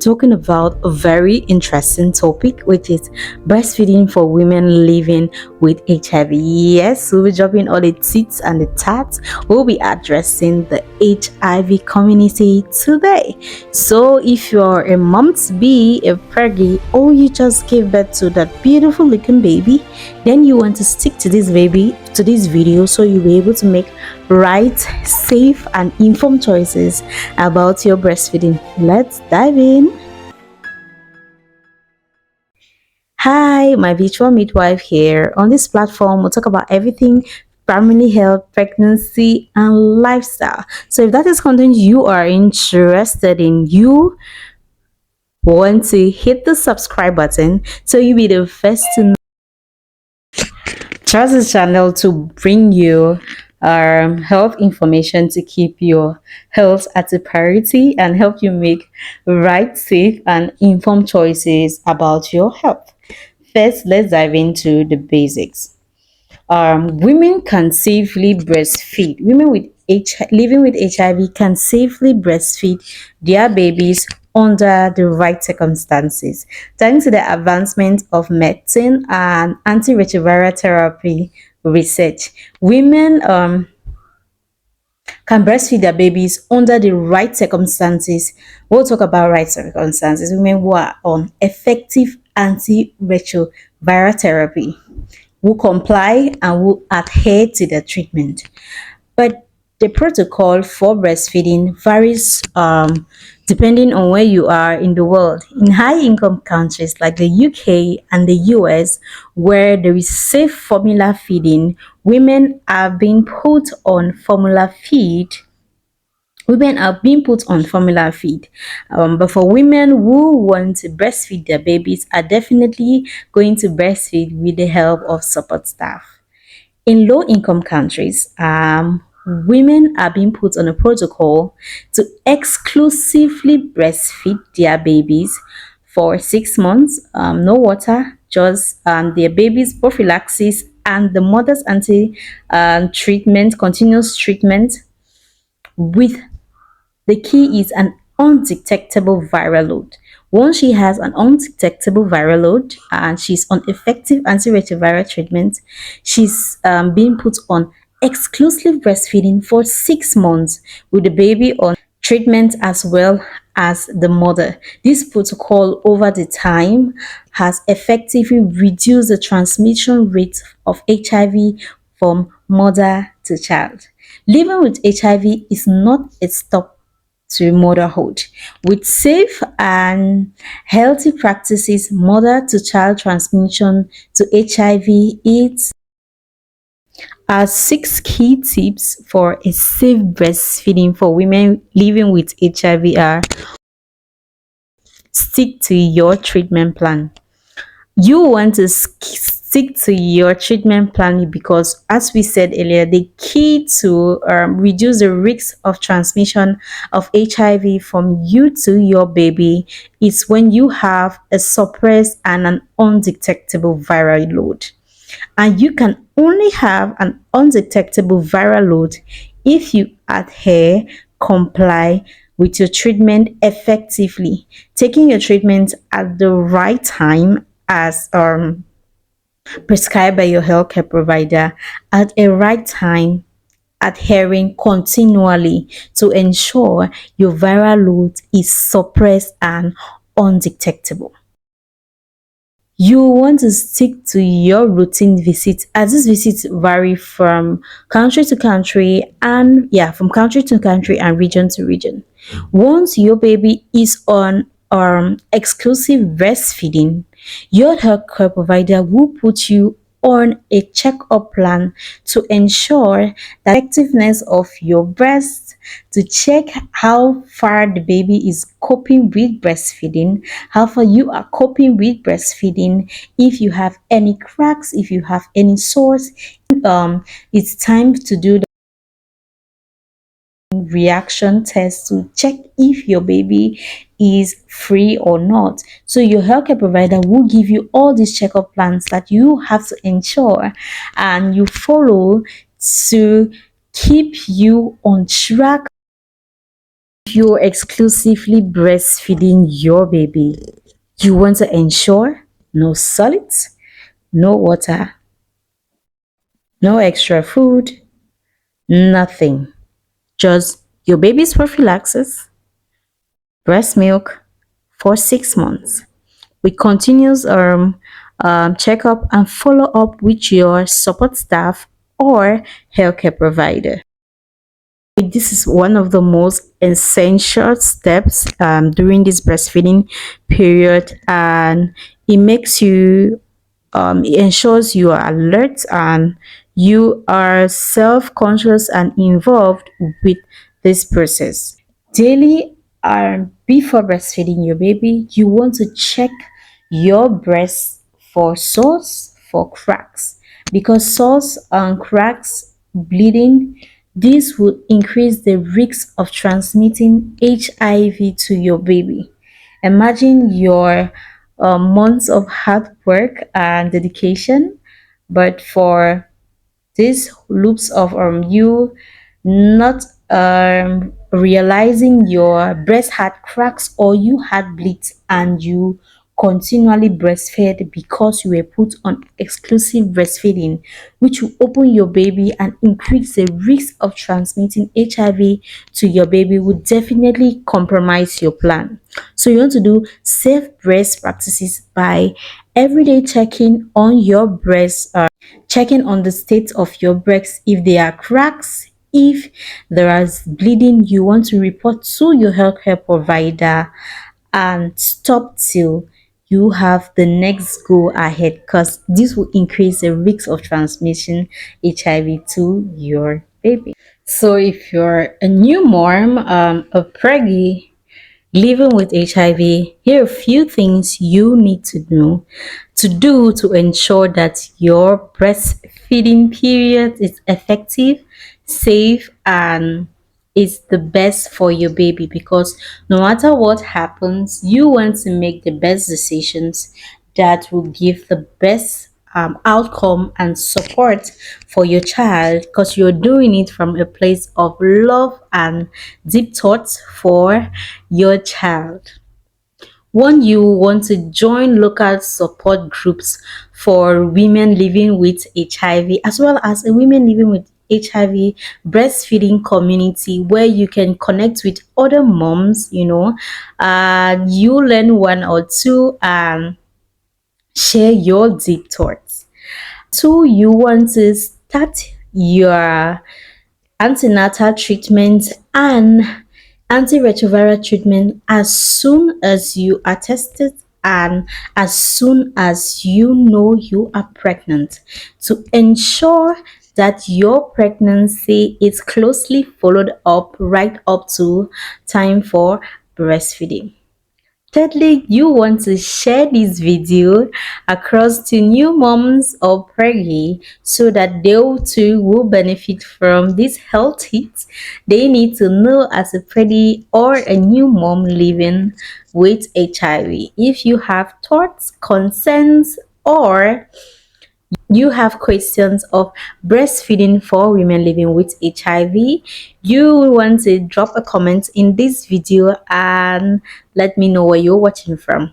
talking about a very interesting topic, which is breastfeeding for women living with HIV. Yes, we'll be dropping all the tits and the tats. We'll be addressing the HIV community today. So, if you're a mom to be, a preggy, or you just gave birth to that beautiful looking baby, then you want to stick to this video so you'll be able to make right, safe, and informed choices about your breastfeeding. Let's dive in. Hi, my virtual midwife here. On this platform, we'll talk about everything family health, pregnancy, and lifestyle. So, if that is content you are interested in, you want to hit the subscribe button so you'll be the first to know. Trust this channel to bring you health information to keep your health at a priority and help you make right, safe, and informed choices about your health. First, let's dive into the basics. Women can safely breastfeed. Women with living with HIV can safely breastfeed their babies under the right circumstances, thanks to the advancement of medicine and antiretroviral therapy research. Women can breastfeed their babies under the right circumstances. We'll talk about right circumstances. Women who are on effective antiretroviral therapy, who comply and who adhere to the treatment. But the protocol for breastfeeding varies depending on where you are in the world. In high income countries like the UK and the US, where there is safe formula feeding, women are being put on formula feed women are being put on formula feed. But for women who want to breastfeed their babies are definitely going to breastfeed with the help of support staff. In low income countries, women are being put on a protocol to exclusively breastfeed their babies for 6 months, no water, just their baby's prophylaxis and the mother's anti treatment, continuous treatment with the key is an undetectable viral load. Once she has an undetectable viral load and she's on effective antiretroviral treatment, she's being put on exclusive breastfeeding for 6 months with the baby on treatment as well as the mother. This protocol over the time has effectively reduced the transmission rate of HIV from mother to child. Living with HIV is not a stop to motherhood. With safe and healthy practices, mother to child transmission to HIV, it are 6 key tips for a safe breastfeeding for women living with HIV are: stick to your treatment plan. You want to stick to your treatment plan because, as we said earlier, the key to reduce the risk of transmission of HIV from you to your baby is when you have a suppressed and an undetectable viral load. And you can only have an undetectable viral load if you adhere, comply with your treatment effectively, taking your treatment at the right time as prescribed by your healthcare provider at a right time, adhering continually to ensure your viral load is suppressed and undetectable. You want to stick to your routine visits, as these visits vary from country to country and from country to country and region to region. Once your baby is on exclusive breastfeeding, your healthcare provider will put you on a checkup plan to ensure the effectiveness of your breast, to check how far the baby is coping with breastfeeding, how far you are coping with breastfeeding, if you have any cracks, if you have any sores. It's time to do the reaction test to check if your baby is free or not. So your healthcare provider will give you all these checkup plans that you have to ensure and you follow to keep you on track You're exclusively breastfeeding your baby, you want to ensure no solids, no water, no extra food, nothing. Just your baby's prophylaxis, breast milk for 6 months with continuous checkup and follow up with your support staff or healthcare provider. This is one of the most essential steps during this breastfeeding period, and it makes you it ensures you are alert and you are self-conscious and involved with this process daily. And before breastfeeding your baby, you want to check your breast for sores, for cracks, because sores and cracks, bleeding, this would increase the risk of transmitting HIV to your baby. Imagine your months of hard work and dedication, but for these loops of you not realizing your breast had cracks or you had bleeds and you continually breastfed because you were put on exclusive breastfeeding, which will open your baby and increase the risk of transmitting HIV to your baby, would definitely compromise your plan. So you want to do safe breast practices by everyday checking on your breast, checking on the state of your breasts. If there are cracks, if there is bleeding, you want to report to your healthcare provider and stop till you have the next go ahead, because this will increase the risk of transmission HIV to your baby. So if you're a new mom, a preggy living with HIV, here are a few things you need to know to do to ensure that your breastfeeding period is effective, safe, and is the best for your baby, because no matter what happens, you want to make the best decisions that will give the best outcome and support for your child, because you're doing it from a place of love and deep thoughts for your child. One, you want to join local support groups for women living with HIV, as well as a women living with HIV breastfeeding community, where you can connect with other moms, you learn one or two and share your deep thoughts. Two, you want to start your antenatal treatment and antiretroviral treatment as soon as you are tested and as soon as you know you are pregnant, to ensure that your pregnancy is closely followed up right up to time for breastfeeding. Thirdly, you want to share this video across to new moms or preggy so that they too will benefit from these health tips they need to know as a preggy or a new mom living with HIV. If you have thoughts, concerns, or you have questions of breastfeeding for women living with HIV, you want to drop a comment in this video and let me know where you're watching from.